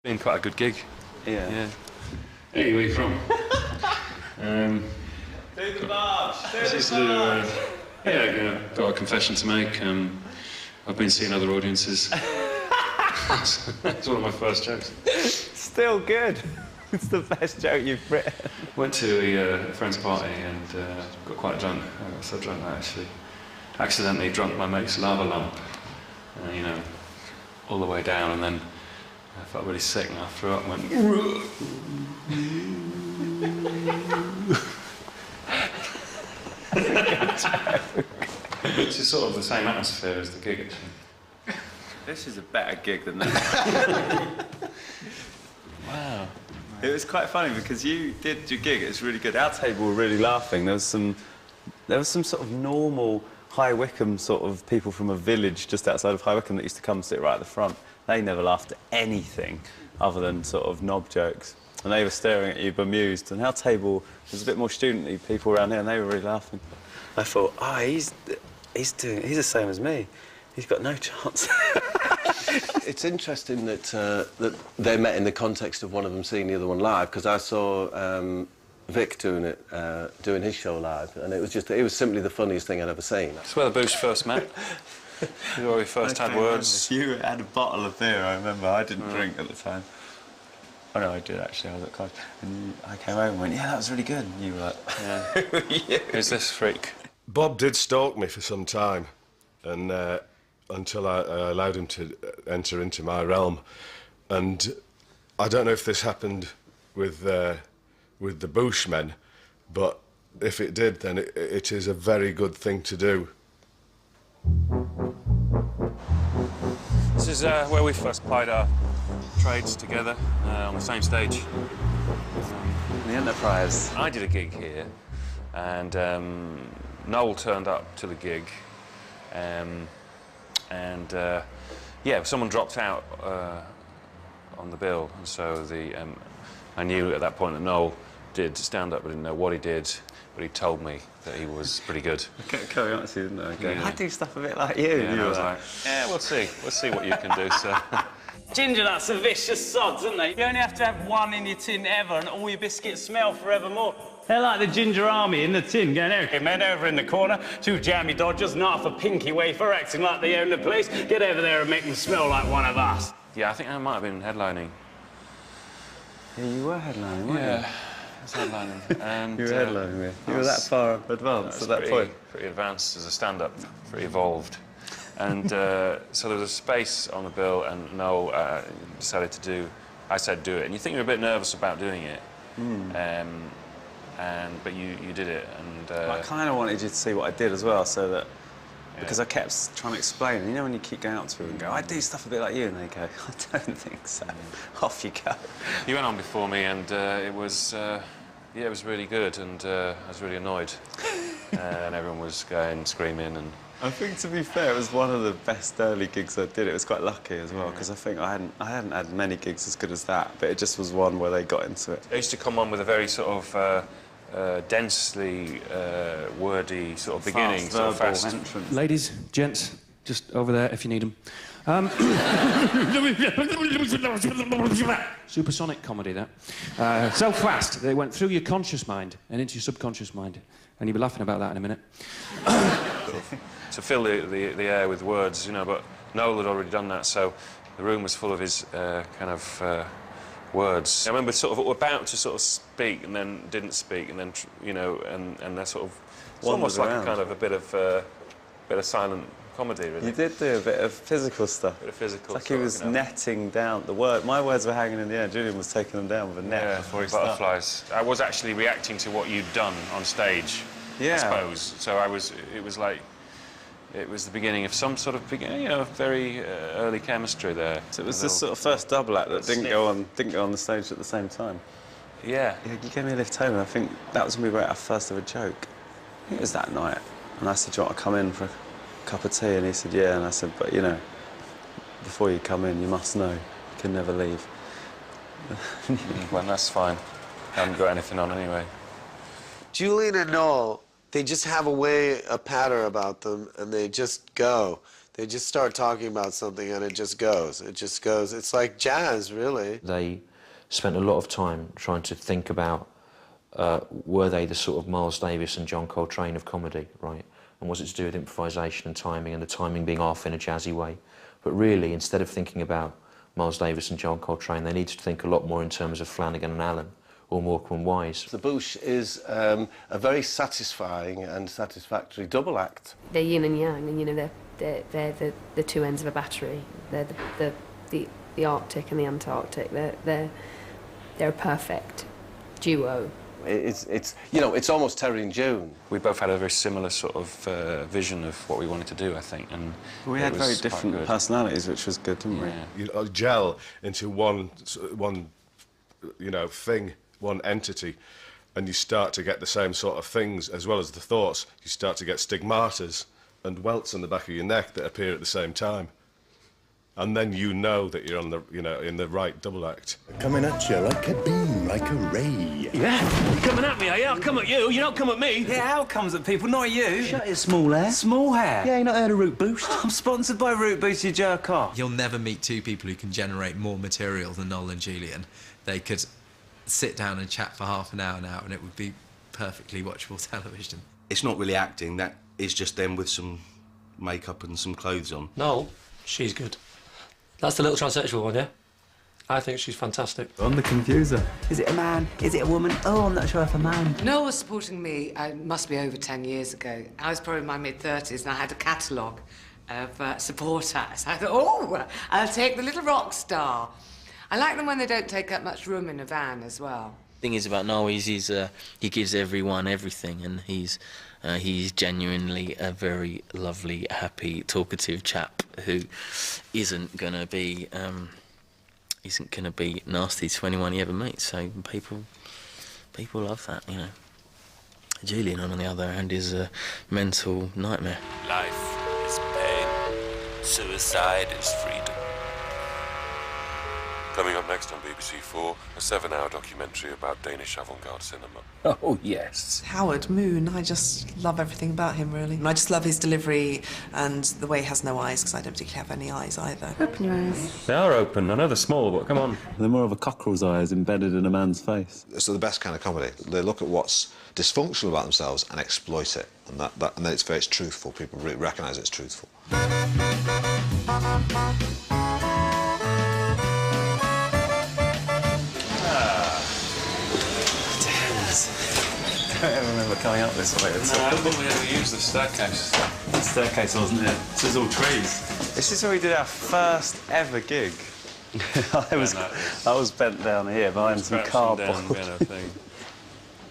Been quite a good gig. Yeah. Hey, where are you from? Do the barge! Yeah, I've got a confession to make. I've been seeing other audiences. That's one of my first jokes. Still good. It's the best joke you've written. Went to a friend's party and got quite drunk. I got so drunk that I actually accidentally drunk my mate's lava lamp. You know, all the way down, and then I felt really sick and I threw up and went... Which is sort of the same atmosphere as the gig, actually. This is a better gig than that. Wow. It was quite funny because you did your gig, it was really good. Our table were really laughing. There was some sort of normal High Wycombe sort of people from a village just outside of High Wycombe that used to come sit right at the front. They never laughed at anything other than sort of knob jokes. And they were staring at you bemused. And our table was a bit more student-y people around here and they were really laughing. I thought, he's the same as me. He's got no chance. It's interesting that that they met in the context of one of them seeing the other one live, because I saw Vic doing his show live, and it was simply the funniest thing I'd ever seen. It's where the Boosh first met. Where we first had words. You had a bottle of beer, I remember. I didn't drink at the time. Oh no, I did actually. I was at college. And I came home and went, yeah, that was really good. And you were like, Yeah. Who's this freak? Bob did stalk me for some time, and until I allowed him to enter into my realm. And I don't know if this happened with the Bushmen, but if it did, then it is a very good thing to do. This is where we first plied our trades together on the same stage. the Enterprise. I did a gig here, and Noel turned up to the gig, yeah, someone dropped out on the bill, and so I knew at that point that Noel did stand-up, but didn't know what he did, but he told me that he was pretty good. Carry on, didn't I? Yeah. I do stuff a bit like you. Yeah, and I was like, yeah, we'll see what you can do, sir. Ginger nuts are vicious sods, aren't they? You only have to have one in your tin ever and all your biscuits smell forevermore. They're like the ginger army in the tin, going, okay, men over in the corner, two jammy dodgers, not for pinky wafer, acting like they own the place. Get over there and make them smell like one of us. Yeah, I think I might have been headlining. Yeah, you were headlining, weren't Yeah, I was headlining. And, you? You were headlining, yeah. You were that far advanced at that point. Pretty advanced as a stand-up, pretty evolved. And so there was a space on the bill, and Noel decided to do... I said do it, and you think you're a bit nervous about doing it. But you did it, and... I kind of wanted you to see what I did as well, so that... Yeah. Because I kept trying to explain, you know when you keep going up to them and go, I do stuff a bit like you, and they go, I don't think so. Off you go. You went on before me, and it was... yeah, it was really good, and I was really annoyed. And everyone was going, screaming, and... I think, to be fair, it was one of the best early gigs I did. It was quite lucky as well, because I think I hadn't had many gigs as good as that, but it just was one where they got into it. I used to come on with a very sort of densely wordy sort of beginning, sort of fast entrance. Ladies, gents, just over there if you need them. Supersonic comedy, that. So fast, they went through your conscious mind and into your subconscious mind. And you'll be laughing about that in a minute. To fill the air with words, you know, but Noel had already done that, so the room was full of his kind of words. I remember sort of about to sort of speak and then didn't speak, and then, you know, and they're sort of... It's almost like a kind of a bit of silent comedy, really. You did do a bit of physical stuff. A bit of physical It's like he was netting down the word. My words were hanging in the air. Julian was taking them down with a net before he started. Butterflies. I was actually reacting to what you'd done on stage, I suppose. So it was like... It was the beginning of some sort of, you know, very early chemistry there. So it was this sort of first double act that didn't go on the stage at the same time. Yeah. You gave me a lift home, and I think that was when we wrote our first ever joke. I think it was that night. And I said, do you want to come in for a cup of tea? And he said, yeah. And I said, but, you know, before you come in, you must know you can never leave. Well, that's fine. I haven't got anything on anyway. Julian and Noel, they just have a patter about them, and they just go. They just start talking about something and it just goes. It just goes. It's like jazz, really. They spent a lot of time trying to think about were they the sort of Miles Davis and John Coltrane of comedy, right? And was it to do with improvisation and timing, and the timing being off in a jazzy way? But really, instead of thinking about Miles Davis and John Coltrane, they needed to think a lot more in terms of Flanagan and Allen, or Morecambe and Wise. The Boosh is a very satisfying and satisfactory double act. They're yin and yang, and you know they're the two ends of a battery. They're the Arctic and the Antarctic. They're a perfect duo. It's you know, it's almost Terry and June. We both had a very similar sort of vision of what we wanted to do, I think, and we had very different personalities, which was good, didn't we? You gel into one, you know, thing, one entity, and you start to get the same sort of things as well as the thoughts. You start to get stigmatas and welts on the back of your neck that appear at the same time. And then you know that you're on the, you know, in the right double act. Coming at you like a beam, like a ray. Yeah? You're coming at me, are you? I'll come at you. You don't come at me. Yeah, Al comes at people, not you. Shut your small hair. Small hair? Yeah, you not heard of Root Boost? I'm sponsored by Root Boost, you jerk off. You'll never meet two people who can generate more material than Noel and Julian. They could sit down and chat for half an hour now and it would be perfectly watchable television. It's not really acting, that is just them with some makeup and some clothes on. Noel, she's good. That's the little transsexual one, yeah? I think she's fantastic. On the confuser. Is it a man? Is it a woman? Oh, I'm not sure if a man. Noel was supporting me, must be over 10 years ago. I was probably in my mid-30s and I had a catalogue of support acts. I thought, oh, I'll take the little rock star. I like them when they don't take up much room in a van as well. The thing is about Noel is he gives everyone everything, and he's genuinely a very lovely, happy, talkative chap who isn't gonna be nasty to anyone he ever meets. So people love that, you know. Julian, on the other hand, is a mental nightmare. Life is pain. Suicide is freedom. Coming up next on BBC4, a 7-hour documentary about Danish avant-garde cinema. Oh, yes. Howard Moon, I just love everything about him, really. And I just love his delivery and the way he has no eyes, because I don't particularly have any eyes either. Open your eyes. They are open. I know they're small, but come on. They're more of a cockerel's eyes embedded in a man's face. So the best kind of comedy. They look at what's dysfunctional about themselves and exploit it. And and then it's truthful. People recognise it's truthful. I don't remember coming up this way at all. No, I don't think we ever used the staircase. The staircase, wasn't it? This is all trees. This is where we did our first ever gig. I was bent down here behind some cardboard. Thing.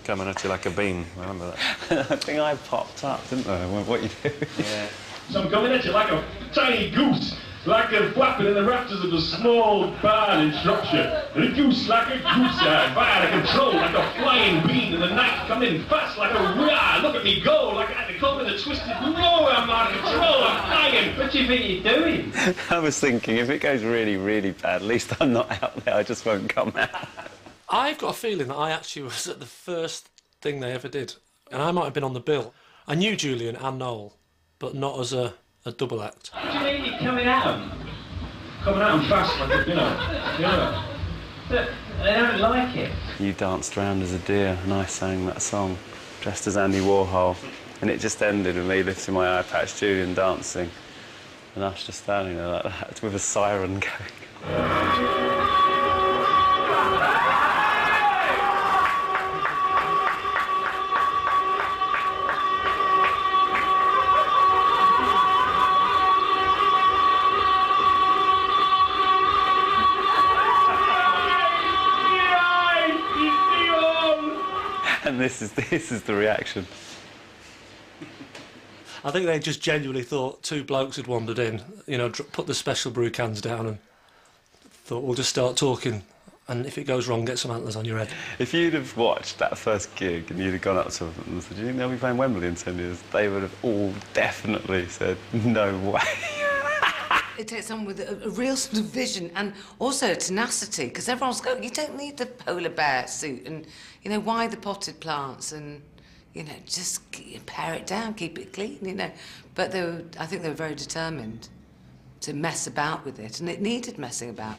Coming at you like a beam, I remember that. I think I popped up, didn't I? What you do? Yeah. So I'm coming at you like a tiny goose, like a flapping in the rafters of a small barn in Shropshire. And a goose like a goose, fire out of control, like a flying bean in the night, coming fast like a rah. Look at me go, like I had to come in a twisted no, I'm out of control, I'm flying. What do you think you're doing? I was thinking, if it goes really, really bad, at least I'm not out there, I just won't come out. I've got a feeling that I actually was at the first thing they ever did, and I might have been on the bill. I knew Julian and Noel, but not as a double act. What do you mean you're coming at them? Coming at them fast, like, you know. But they don't like it. You danced around as a deer, and I sang that song, dressed as Andy Warhol, and it just ended with me lifting my eye patch, Julian dancing, and us just standing there like that, with a siren going. And this is the reaction. I think they just genuinely thought two blokes had wandered in, you know, put the special brew cans down and thought, we'll just start talking, and if it goes wrong, get some antlers on your head. If you'd have watched that first gig and you'd have gone up to them and said, do you think they'll be playing Wembley in 10 years? They would have all definitely said, no way. It takes someone with a real sort of vision and also tenacity, because everyone's going, you don't need the polar bear suit and, you know, why the potted plants and, you know, just pare it down, keep it clean, you know. But I think they were very determined. to mess about with it, and it needed messing about.